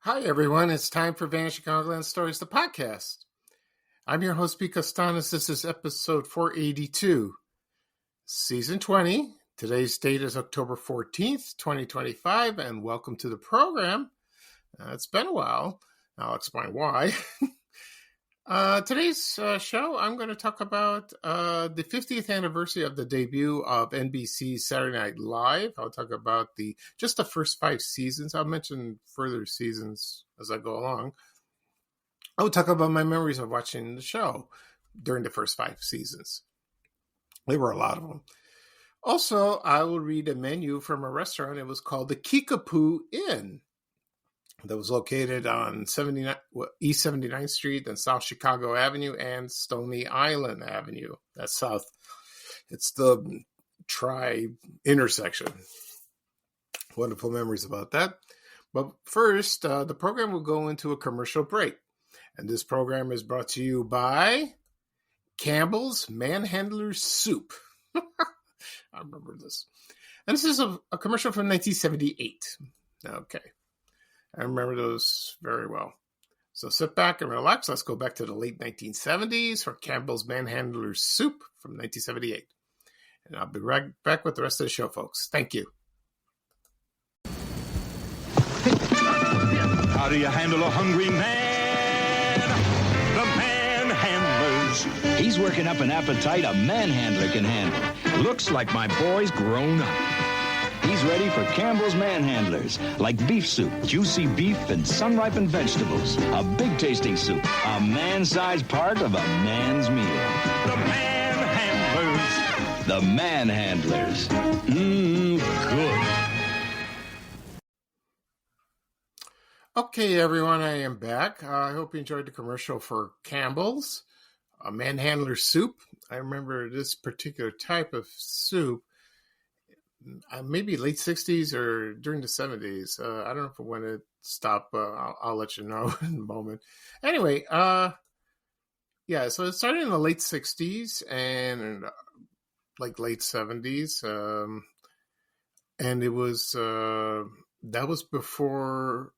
Hi, everyone. It's time for Vanishing Chicagoland Stories, the podcast. I'm your host, Pete Costanis. This is episode 482, season 20. Today's date is October 14th, 2025, and welcome to the program. It's been a while. I'll explain why. Today's show, I'm going to talk about the 50th anniversary of the debut of NBC's Saturday Night Live. I'll talk about just the first 5 seasons. I'll mention further seasons as I go along. I'll talk about my memories of watching the show during the first 5 seasons. There were a lot of them. Also, I will read a menu from a restaurant. It was called the Kickapoo Inn. That was located on East 79th Street and South Chicago Avenue and Stony Island Avenue. That's south. It's the intersection. Wonderful memories about that. But first, the program will go into a commercial break. And this program is brought to you by Campbell's Manhandler's Soup. I remember this. And this is a commercial from 1978. Okay. I remember those very well. So sit back and relax. Let's go back to the late 1970s for Campbell's Manhandler's Soup from 1978. And I'll be right back with the rest of the show, folks. Thank you. How do you handle a hungry man? The Manhandlers. He's working up an appetite a manhandler can handle. Looks like my boy's grown up. He's ready for Campbell's Manhandlers, like beef soup, juicy beef, and sun-ripened vegetables. A big-tasting soup, a man-sized part of a man's meal. The Manhandlers. The Manhandlers. Good. Okay, everyone, I am back. I hope you enjoyed the commercial for Campbell's Manhandler Soup. I remember this particular type of soup. Maybe late 60s or during the 70s. I don't know if when it stopped. I'll let you know in a moment. Anyway, so it started in the late 60s and like late 70s. And it was, that was before,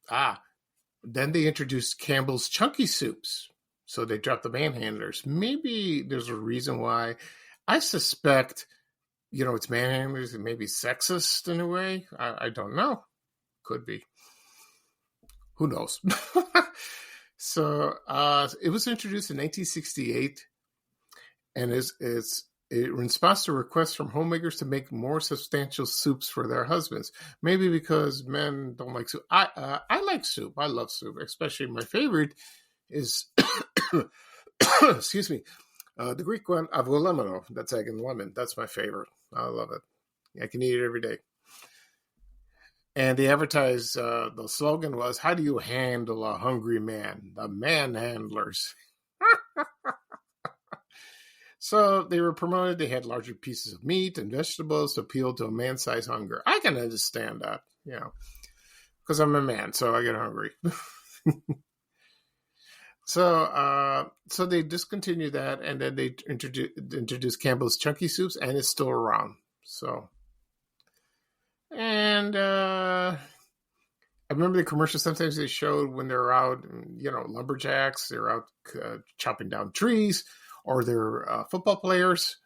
then they introduced Campbell's Chunky Soups. So they dropped the Manhandlers. Maybe there's a reason why. I suspect it's manhandlers and maybe sexist in a way. I don't know. Could be. Who knows? So it was introduced in 1968, and it's in response to requests from homemakers to make more substantial soups for their husbands. Maybe because men don't like soup. I like soup. I love soup, especially my favorite is, excuse me, the Greek one, avolemino. That's egg and lemon. That's my favorite. I love it. I can eat it every day. And they advertised, the slogan was, how do you handle a hungry man? The Manhandlers. So they were promoted. They had larger pieces of meat and vegetables to appeal to a man-sized hunger. I can understand that, because I'm a man, so I get hungry. So they discontinued that, and then they introduced Campbell's Chunky Soups, and it's still around. So, and I remember the commercials. Sometimes they showed when they're out, lumberjacks. They're out chopping down trees, or they're football players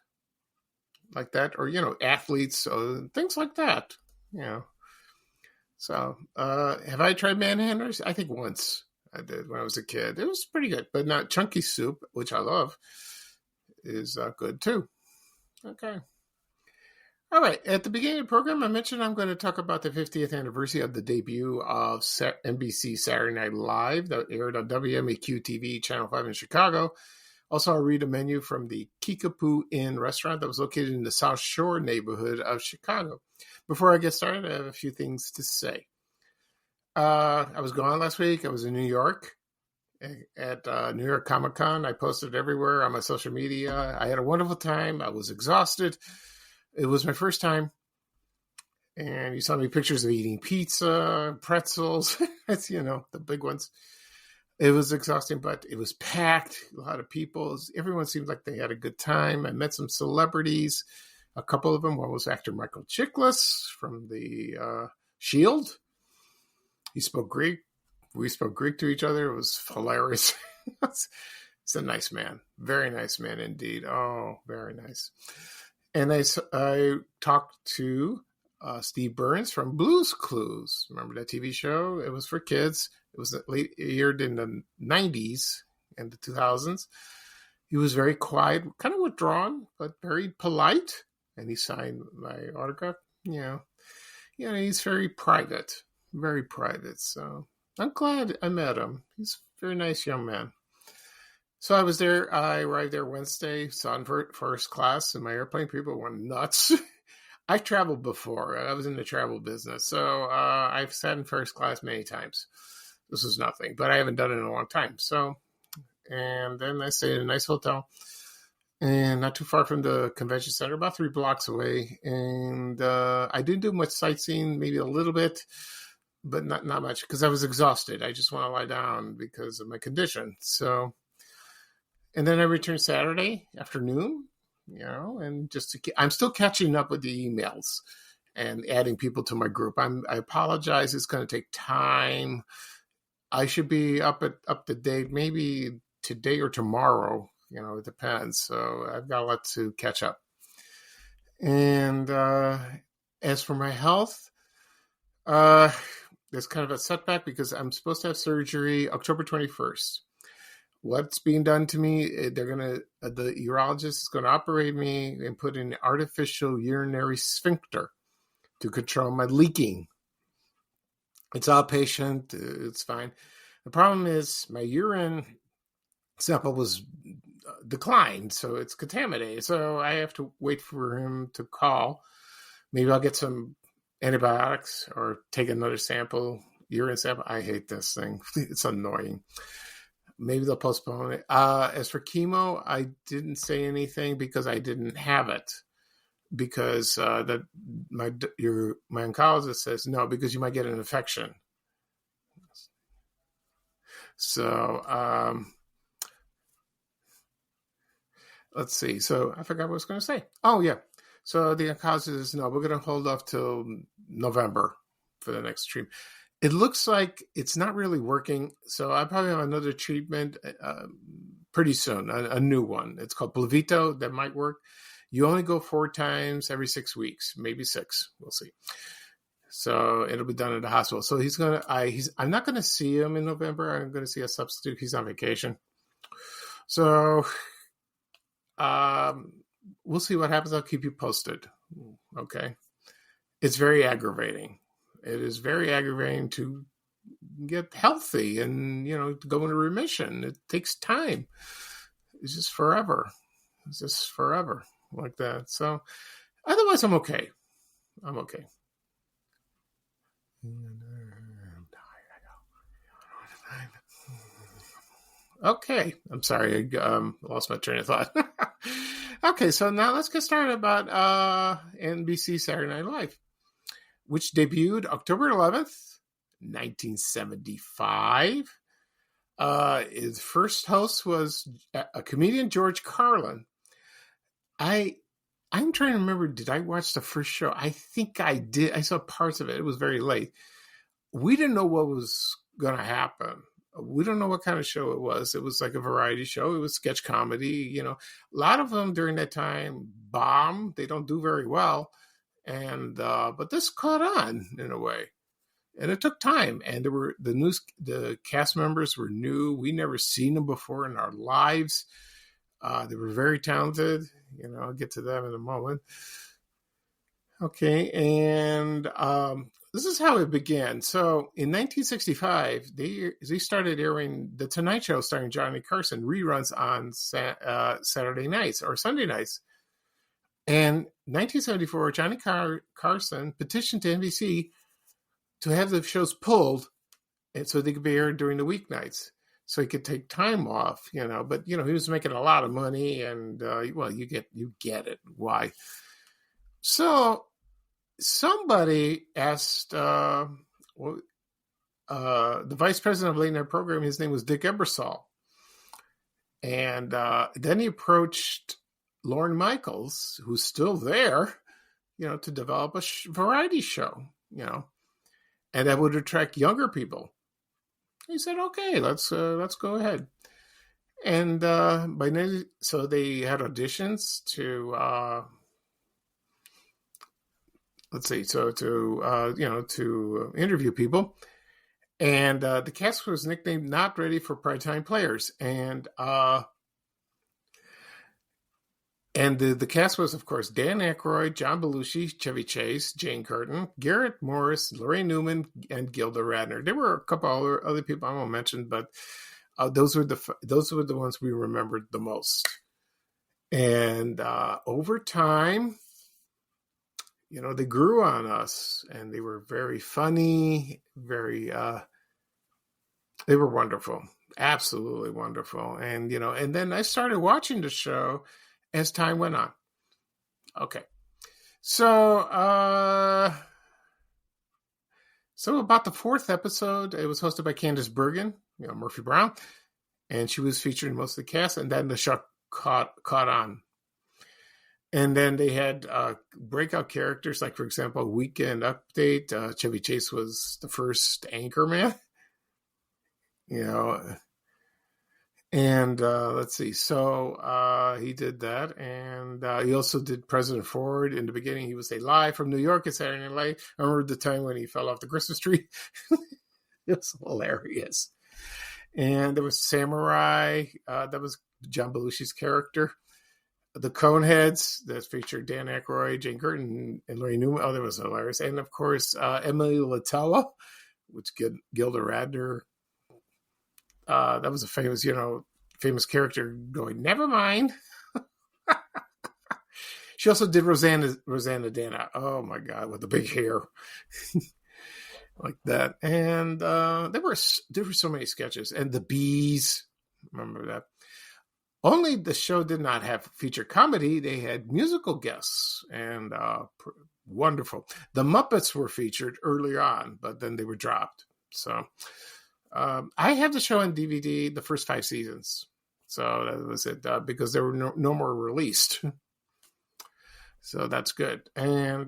like that, or athletes, things like that. So, have I tried manhandlers? I think once. I did when I was a kid. It was pretty good, but not Chunky Soup, which I love, is good too. Okay. All right. At the beginning of the program, I mentioned I'm going to talk about the 50th anniversary of the debut of NBC Saturday Night Live that aired on WMAQ TV, Channel 5 in Chicago. Also, I'll read a menu from the Kickapoo Inn Restaurant that was located in the South Shore neighborhood of Chicago. Before I get started, I have a few things to say. I was gone last week. I was in New York at New York Comic Con. I posted everywhere on my social media. I had a wonderful time. I was exhausted. It was my first time. And you saw me pictures of eating pizza, pretzels, that's, the big ones. It was exhausting, but it was packed. A lot of people. Everyone seemed like they had a good time. I met some celebrities. A couple of them. One was actor Michael Chiklis from the Shield. He spoke Greek We spoke Greek to each other. It was hilarious. He's a nice man. Very nice man indeed. Oh, very nice. And I talked to Steve Burns from Blue's Clues. Remember that TV show? It was for kids. It was aired in the 90s and the 2000s. He was very quiet, kind of withdrawn, but very polite. And he signed my autograph. He's very private. Very private. So I'm glad I met him. He's a very nice young man. So I was there. I arrived there Wednesday, saw in first class in my airplane. People went nuts. I've traveled before. I was in the travel business. So I've sat in first class many times. This was nothing, but I haven't done it in a long time. So, and then I stayed in a nice hotel and not too far from the convention center, about 3 blocks away. And I didn't do much sightseeing, maybe a little bit, but not much because I was exhausted. I just want to lie down because of my condition. So, and then I returned Saturday afternoon, and I'm still catching up with the emails and adding people to my group. I apologize. It's going to take time. I should be up to date maybe today or tomorrow. It depends. So I've got a lot to catch up. And as for my health, there's kind of a setback because I'm supposed to have surgery October 21st. What's being done to me, the urologist is going to operate me and put in an artificial urinary sphincter to control my leaking. It's outpatient. It's fine. The problem is my urine sample was declined, so it's contaminated. So I have to wait for him to call. Maybe I'll get some antibiotics or take another urine sample. I hate this thing. It's annoying. Maybe they'll postpone it. As for chemo, I didn't say anything because I didn't have it. Because my oncologist says no, because you might get an infection. So let's see. So I forgot what I was going to say. Oh yeah. So the oncologist says no, we're going to hold off till November for the next treatment. It looks like it's not really working, so I probably have another treatment pretty soon, a new one. It's called Pluvito. That might work. You only go 4 times every 6 weeks, maybe 6. We'll see. So it'll be done at the hospital. So I'm not going to see him in November. I'm going to see a substitute. He's on vacation. So we'll see what happens. I'll keep you posted. Okay. It's very aggravating. It is very aggravating to get healthy and, to go into remission. It takes time. It's just forever. It's just forever like that. So otherwise, I'm okay. I'm okay. Okay. I'm sorry. I lost my train of thought. Okay. So now let's get started about NBC Saturday Night Live, which debuted October 11th, 1975. His first host was a comedian, George Carlin. I'm trying to remember, did I watch the first show? I think I did. I saw parts of it. It was very late. We didn't know what was going to happen. We don't know what kind of show it was. It was like a variety show. It was sketch comedy. A lot of them during that time bomb. They don't do very well. And but this caught on in a way, and it took time. And there were the cast members were new. We never seen them before in our lives. They were very talented. I'll get to them in a moment. Okay, and this is how it began. So in 1965, they started airing The Tonight Show starring Johnny Carson reruns on Saturday nights or Sunday nights. And 1974, Johnny Carson petitioned to NBC to have the shows pulled, and so they could be aired during the weeknights, so he could take time off. But he was making a lot of money, and you get it why. So somebody asked the vice president of late night programming. His name was Dick Ebersol, and then he approached Lorne Michaels, who's still there, to develop a variety show, and that would attract younger people. He said, "Okay, let's go ahead." And so they had auditions to let's see, so to interview people, and the cast was nicknamed "Not Ready for Primetime Players," and the cast was, of course, Dan Aykroyd, John Belushi, Chevy Chase, Jane Curtin, Garrett Morris, Lorraine Newman, and Gilda Radner. There were a couple other people I won't mention, but those were the ones we remembered the most. And over time, they grew on us, and they were very funny, they were wonderful, absolutely wonderful. And then I started watching the show as time went on. Okay. So about the fourth episode, it was hosted by Candice Bergen, Murphy Brown, and she was featured in most of the cast, and then the show caught on. And then they had breakout characters, like, for example, Weekend Update. Chevy Chase was the first anchor man, And let's see. So he did that. And he also did President Ford. In the beginning, he would say, "Live from New York at Saturday Night Live." I remember the time when he fell off the Christmas tree. It was hilarious. And there was Samurai. That was John Belushi's character. The Coneheads, that featured Dan Aykroyd, Jane Curtin, and Lorraine Newman. Oh, that was hilarious. And, of course, Emily Latella, which Gilda Radner. That was a famous character going, "Never mind." She also did Rosanna Dana. Oh my God, with the big hair. Like that. And there were so many sketches. And the Bees, remember that. Only the show did not have feature comedy. They had musical guests, and wonderful. The Muppets were featured earlier on, but then they were dropped. So I have the show on DVD, the first 5 seasons. So that was it, because there were no more released. So that's good. And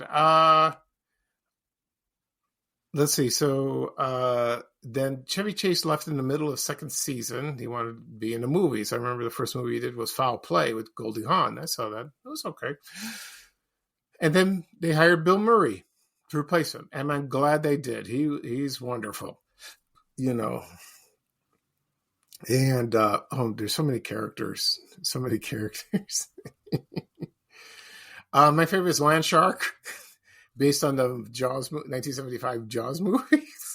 let's see. So then Chevy Chase left in the middle of second season. He wanted to be in the movies. I remember the first movie he did was Foul Play with Goldie Hawn. I saw that. It was okay. And then they hired Bill Murray to replace him. And I'm glad they did. He's wonderful. And there's so many characters. My favorite is Land Shark, based on the Jaws 1975 Jaws movies.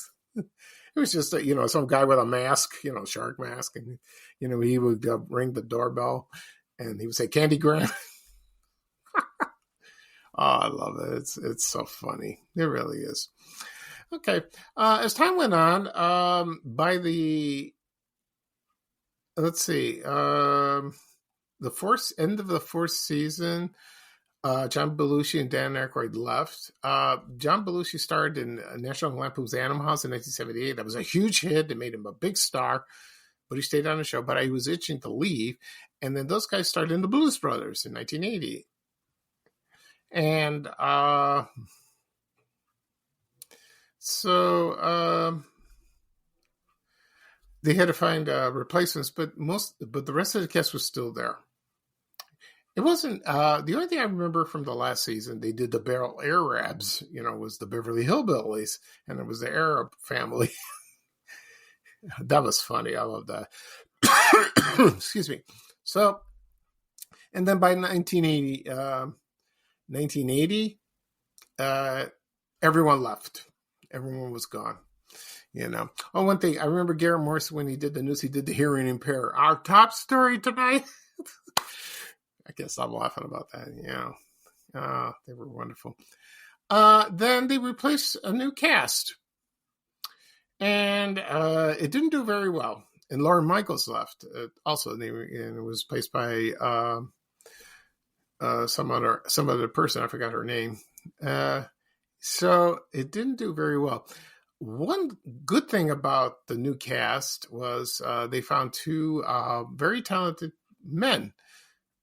It was just some guy with a mask, shark mask, and he would ring the doorbell, and he would say "Candy Graham." Oh, I love it. It's so funny. It really is. Okay. As time went on, by the end of the fourth season, John Belushi and Dan Aykroyd left. John Belushi starred in National Lampoon's Animal House in 1978. That was a huge hit. It made him a big star, but he stayed on the show. But he was itching to leave. And then those guys started in the Blues Brothers in 1980. And so they had to find replacements, but the rest of the cast was still there. It wasn't the only thing I remember from the last season. They did the Barrel Arabs, was the Beverly Hillbillies, and it was the Arab family. That was funny. I love that. Excuse me. So, and then by 1980, everyone left. Everyone was gone. Oh, one thing I remember, Garrett Morris, when he did the news, he did the hearing impaired. Our top story tonight. I guess I'm laughing about that. They were wonderful. Then they replaced a new cast, and it didn't do very well. And Lorne Michaels left also, and it was replaced by some other person. I forgot her name. So it didn't do very well. One good thing about the new cast was they found 2 very talented men,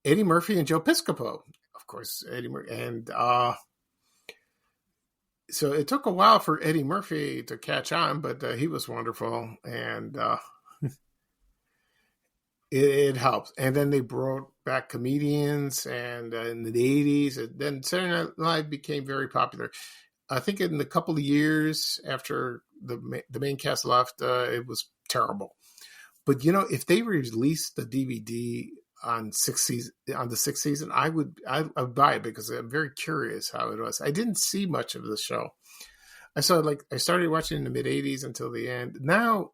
Eddie Murphy and Joe Piscopo. Of course, Eddie Murphy. And so it took a while for Eddie Murphy to catch on, but he was wonderful, and it helps. And then they brought back comedians, and in the 80s, and then Saturday Night Live became very popular. I think in a couple of years after the main cast left, it was terrible. But if they released the DVD on the sixth season, I would buy it because I'm very curious how it was. I didn't see much of the show. I started watching in the mid 80s until the end. Now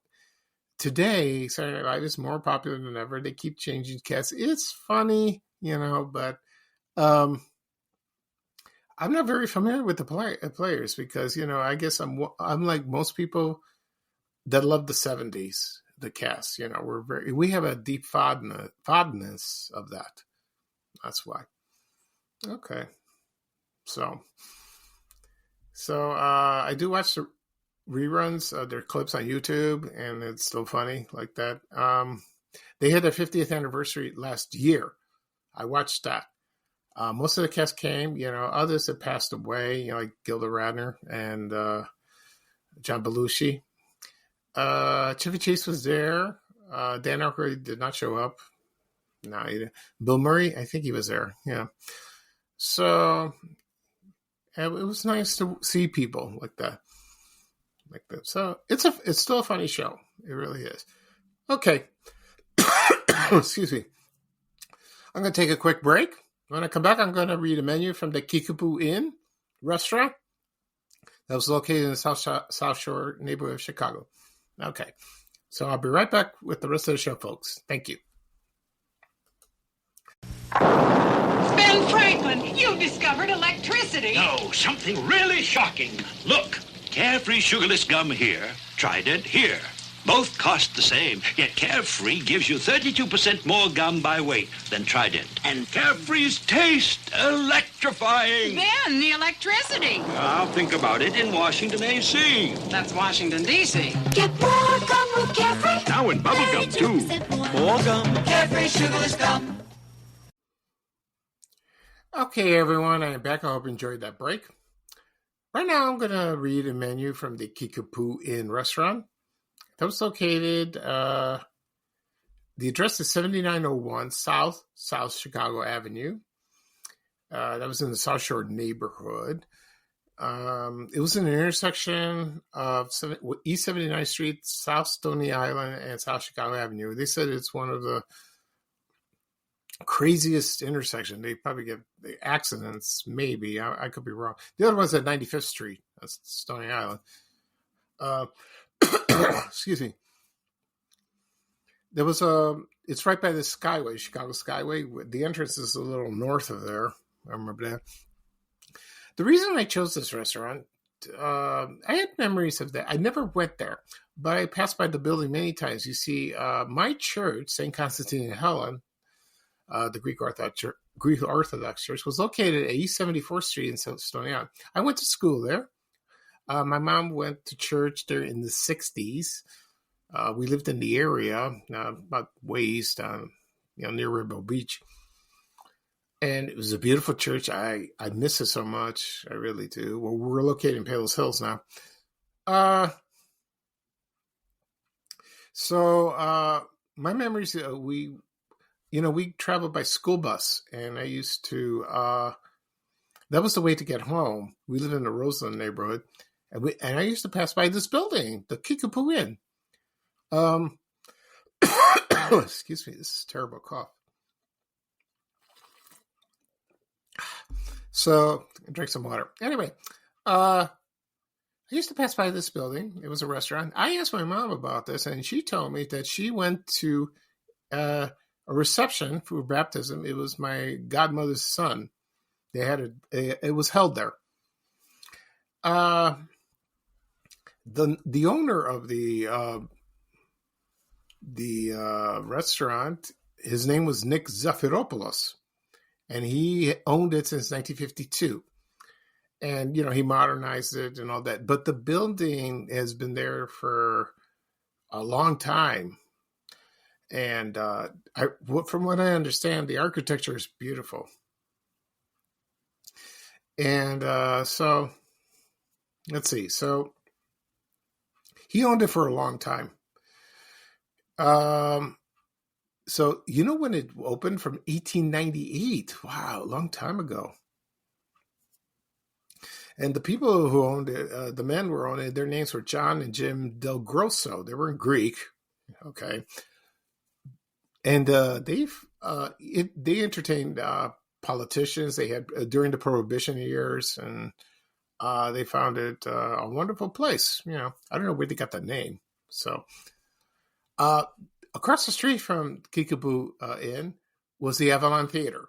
today, Saturday Night Live is more popular than ever. They keep changing casts. It's funny, but I'm not very familiar with the players because I guess I'm like most people that love the 70s. The cast, we have a deep fondness of that. That's why. Okay. So I do watch the reruns. There are clips on YouTube, and it's still funny like that. They had their 50th anniversary last year. I watched that. Most of the cast came. Others have passed away. Like Gilda Radner and John Belushi. Chevy Chase was there. Dan Aykroyd did not show up. No, he didn't. Bill Murray, I think he was there. Yeah. So it was nice to see people like that. So it's still a funny show. It really is. Okay. Excuse me. I'm going to take a quick break. When I come back, I'm going to read a menu from the Kickapoo Inn Restaurant that was located in the South Shore neighborhood of Chicago. Okay, so I'll be right back with the rest of the show, folks. Thank you. Ben Franklin, you discovered electricity. No, something really shocking. Look, Carefree Sugarless Gum here, Trident here. Both cost the same, yet Carefree gives you 32% more gum by weight than Trident. And Carefree's taste, electrifying. Ben, the electricity. I'll think about it in Washington, A.C. That's Washington, D.C. Get more gum with Carefree. Now in bubble gum, too. More gum. Carefree Sugarless Gum. Okay, everyone, I'm back. I hope you enjoyed that break. Right now, I'm going to read a menu from the Kickapoo Inn Restaurant. That was located, the address is 7901 South Chicago Avenue. That was in the South Shore neighborhood. It was in an intersection of East 79th Street, South Stony Island, and South Chicago Avenue. They said it's one of the craziest intersections. They probably get the accidents, maybe. I could be wrong. The other one's at 95th Street. That's Stony Island. Excuse me. There was it's right by the Skyway, Chicago Skyway. The entrance is a little north of there. I remember that. The reason I chose this restaurant, I had memories of that. I never went there, but I passed by the building many times. You see, my church, St. Constantine and Helen, the Greek Orthodox Church, was located at East 74th Street in Stony Island. I went to school there. My mom went to church there in the 60s. We lived in the area, about way east, near Rainbow Beach. And it was a beautiful church. I miss it so much. I really do. Well, we're located in Palos Hills now. So my memories, we traveled by school bus, and I used to, that was the way to get home. We live in the Roseland neighborhood, and I used to pass by this building, the Kickapoo Inn. Excuse me, this is a terrible cough. So I drank some water. Anyway, I used to pass by this building. It was a restaurant. I asked my mom about this, and she told me that she went to a reception for baptism. It was my godmother's son. They had it was held there. The owner of the restaurant, his name was Nick Zafiropoulos, and he owned it since 1952. And, he modernized it and all that. But the building has been there for a long time. And from what I understand, the architecture is beautiful. And so let's see. So he owned it for a long time. So you know when it opened? From 1898. Wow, a long time ago. And the people who owned it, the men were owning it, their names were John and Jim Del Grosso. They were in Greek. Okay. And they entertained politicians. They had during the Prohibition years, and they found it a wonderful place. You know, I don't know where they got the name. So, across the street from Kickapoo Inn was the Avalon Theater.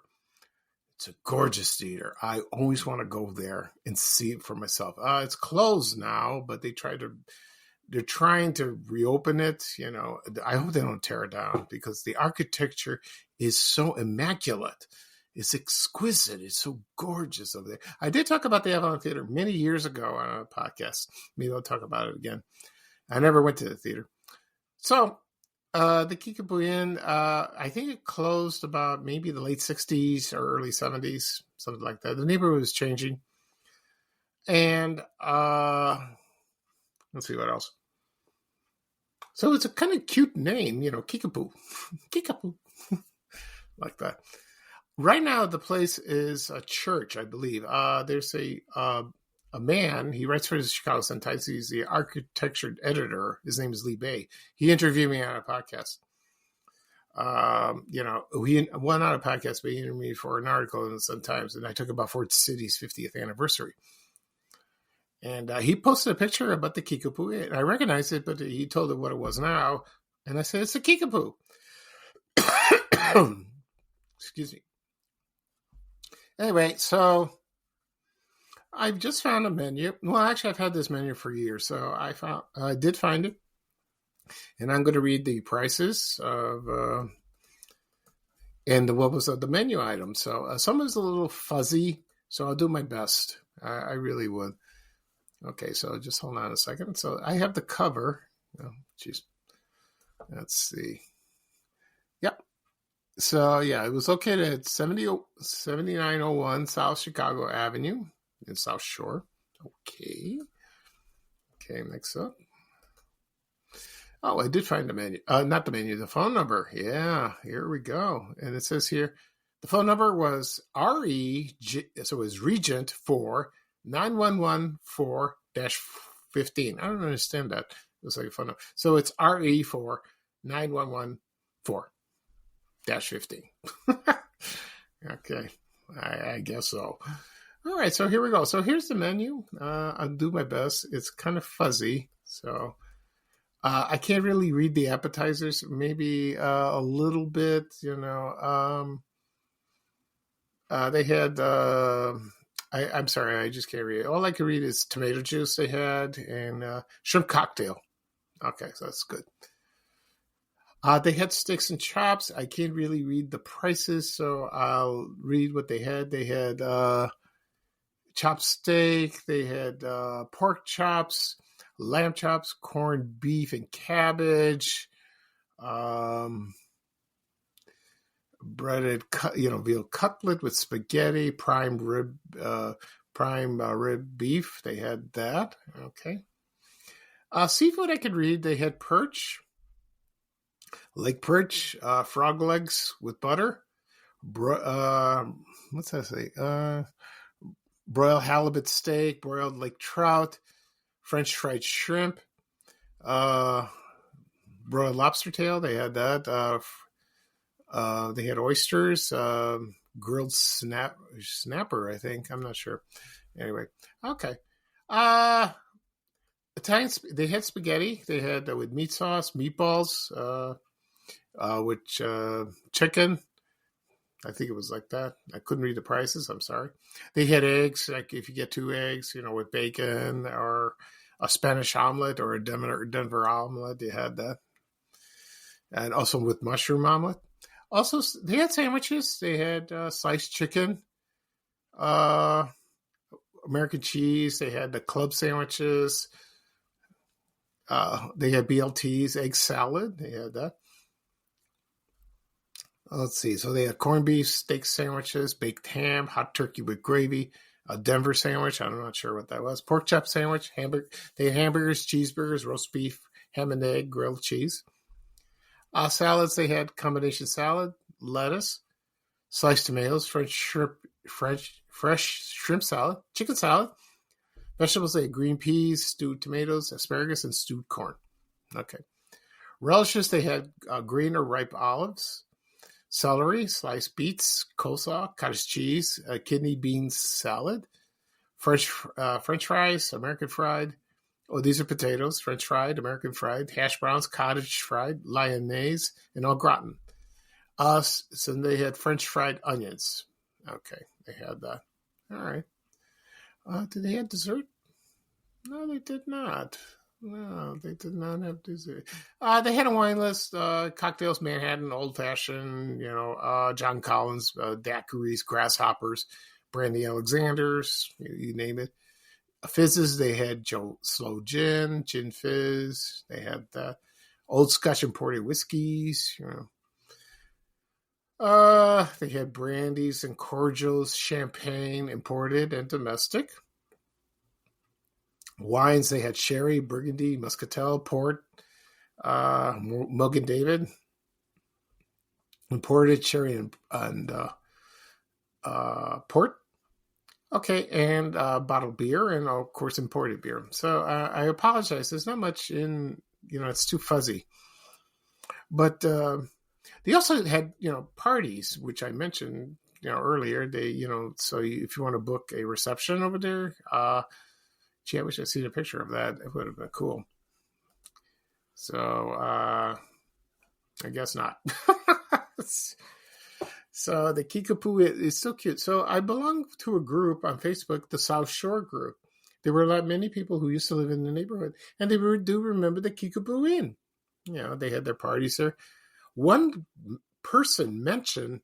It's a gorgeous theater. I always want to go there and see it for myself. It's closed now, but they're trying to reopen it. You know, I hope they don't tear it down because the architecture is so immaculate. It's exquisite. It's so gorgeous over there. I did talk about the Avalon Theater many years ago on a podcast. Maybe I'll talk about it again. I never went to the theater. So, the Kickapoo Inn, I think it closed about maybe the late 60s or early 70s, something like that. The neighborhood was changing. And let's see what else. So it's a kind of cute name, you know, Kickapoo. Kickapoo. Like that. Right now, the place is a church, I believe. There's a man, he writes for the Chicago Sun-Times. He's the architecture editor. His name is Lee Bay. He interviewed me on a podcast. You know, not a podcast, but he interviewed me for an article in the Sun-Times, and I took about Ford City's 50th anniversary. And he posted a picture about the Kickapoo Inn. I recognized it, but he told it what it was now. And I said, it's a Kickapoo. Excuse me. Anyway, so I've just found a menu. Well, actually, I've had this menu for years. So I did find it. And I'm going to read the prices of and what was the menu item. So some is a little fuzzy, so I'll do my best. I really would. Okay, so just hold on a second. So I have the cover. Oh, geez. Let's see. Yep. So, yeah, it was located at 7901 South Chicago Avenue in South Shore. Okay. Okay, next up. Oh, I did find the menu. Not the menu, the phone number. Yeah, here we go. And it says here, the phone number was so it was Regent 4 9114-15. I don't understand that. It was like a phone number. So it's RE 4 9114-15. Okay, I guess so. All right, so here we go. So here's the menu. I'll do my best. It's kind of fuzzy, so I can't really read the appetizers. Maybe a little bit, you know. They had, I'm sorry, I just can't read it. All I can read is tomato juice they had and shrimp cocktail. Okay, so that's good. They had steaks and chops. I can't really read the prices, so I'll read what they had. They had chopped steak. They had pork chops, lamb chops, corned beef and cabbage, breaded, veal cutlet with spaghetti, prime rib beef. They had that. Okay. Seafood I could read. They had perch. Lake perch, frog legs with butter, what's that say? Broiled halibut steak, broiled lake trout, French fried shrimp, broiled lobster tail. They had that. They had oysters, grilled snapper. I think, I'm not sure. Anyway, okay. Italian. They had spaghetti. They had with meat sauce, meatballs. Which chicken, I think it was like that. I couldn't read the prices. I'm sorry. They had eggs, like if you get 2 eggs, with bacon or a Spanish omelet or a Denver omelet, they had that. And also with mushroom omelet. Also, they had sandwiches. They had sliced chicken, American cheese. They had the club sandwiches. They had BLTs, egg salad. They had that. Let's see. So they had corned beef, steak sandwiches, baked ham, hot turkey with gravy, A Denver sandwich, I'm not sure what that was. Pork chop sandwich, hamburger. They had hamburgers, cheeseburgers, roast beef, ham and egg, grilled cheese. Salads, they had combination salad, lettuce, sliced tomatoes, fresh shrimp salad, chicken salad. Vegetables, they had green peas, stewed tomatoes, asparagus, and stewed corn. Okay. Relishes, they had green or ripe olives, celery, sliced beets, coleslaw, cottage cheese, kidney beans salad, French fries, American fried. Oh, these are potatoes, French fried, American fried, hash browns, cottage fried, lyonnaise, and au gratin. So they had French fried onions. Okay, they had that. All right. Did they have dessert? No, they did not. No, they did not have dessert. They had a wine list: cocktails, Manhattan, old fashioned, John Collins, daiquiris, grasshoppers, brandy Alexanders, you name it. Fizzes, they had slow gin fizz. They had old Scotch imported whiskeys. They had brandies and cordials, champagne, imported and domestic. Wines, they had sherry, burgundy, muscatel, port, Mug and David, imported sherry and port. Okay, and bottled beer and, of course, imported beer. So I apologize. There's not much in, it's too fuzzy. But they also had, parties, which I mentioned, earlier. They, so if you want to book a reception over there, gee, I wish I'd seen a picture of that. It would have been cool. So, I guess not. So the Kickapoo is so cute. So I belong to a group on Facebook, the South Shore group. There were many people who used to live in the neighborhood, and they do remember the Kickapoo Inn. They had their parties there. One person mentioned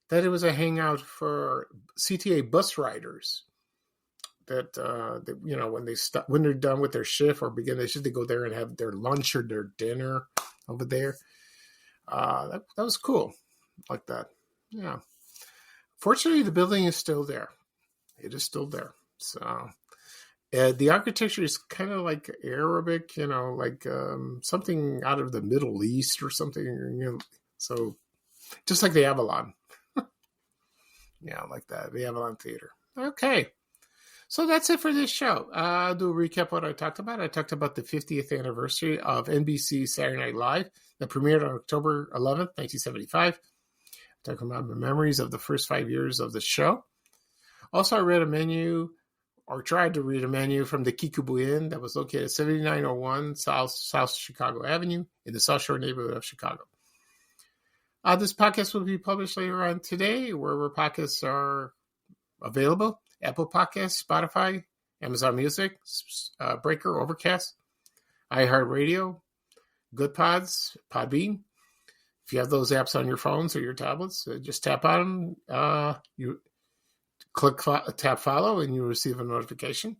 that it was a hangout for CTA bus riders. That when they're done with their shift or begin their shift, they go there and have their lunch or their dinner over there. That was cool, like that. Yeah. Fortunately, the building is still there. It is still there. So the architecture is kind of like Arabic, like something out of the Middle East or something. So just like the Avalon. Yeah, like that. The Avalon Theater. Okay. So that's it for this show. I'll do a recap of what I talked about. I talked about the 50th anniversary of NBC Saturday Night Live that premiered on October 11th, 1975. Talking about my memories of the first 5 years of the show. Also, I read a menu, or tried to read a menu from the Kickapoo Inn that was located at 7901 South Chicago Avenue in the South Shore neighborhood of Chicago. This podcast will be published later on today, wherever podcasts are available. Apple Podcasts, Spotify, Amazon Music, Breaker, Overcast, iHeartRadio, Good Pods, Podbean. If you have those apps on your phones or your tablets, just tap on them. You tap follow, and you receive a notification.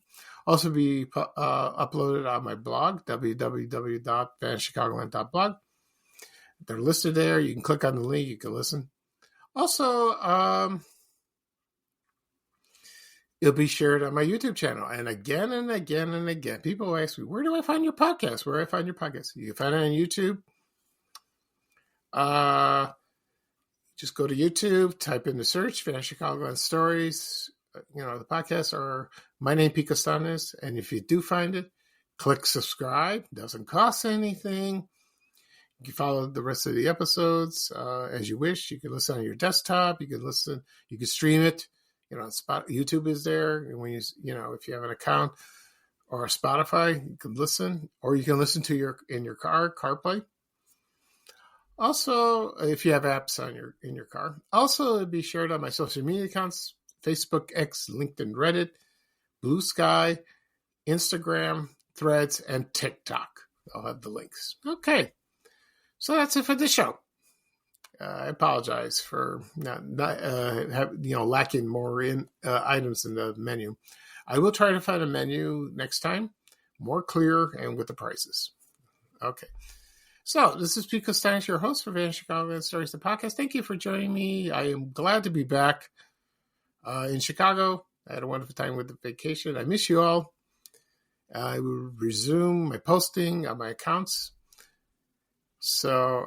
Also be uploaded on my blog, www.vanchicagoland.blog. They're listed there. You can click on the link. You can listen. Also, it'll be shared on my YouTube channel. And again and again and again, people ask me, where do I find your podcast? Where do I find your podcast? You can find it on YouTube. Just go to YouTube, type in the search, Van Chicagoland Stories. The podcasts are My Name Pete Costanes. And if you do find it, click subscribe. It doesn't cost anything. You can follow the rest of the episodes as you wish. You can listen on your desktop. You can stream it. YouTube is there. And when if you have an account or a Spotify, you can listen, or you can listen to in your car, CarPlay. Also, if you have apps in your car, also it'll be shared on my social media accounts: Facebook, X, LinkedIn, Reddit, Blue Sky, Instagram, Threads, and TikTok. I'll have the links. Okay, so that's it for this show. I apologize for not lacking more items in the menu. I will try to find a menu next time, more clear and with the prices. Okay. So, this is Pete Costanes, your host for Van Chicagoland Stories, the podcast. Thank you for joining me. I am glad to be back in Chicago. I had a wonderful time with the vacation. I miss you all. I will resume my posting on my accounts. So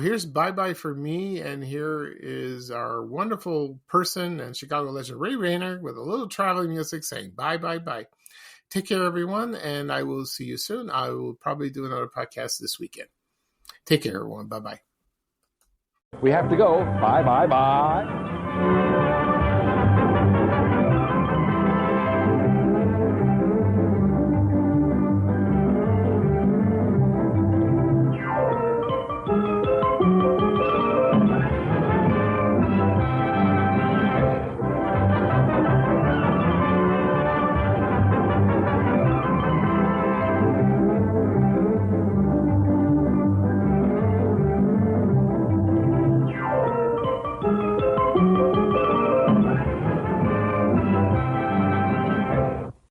here's bye-bye for me, and here is our wonderful person and Chicago legend Ray Rayner with a little traveling music saying bye-bye-bye. Take care, everyone, and I will see you soon. I will probably do another podcast this weekend. Take care, everyone. Bye-bye. We have to go. Bye, bye, bye.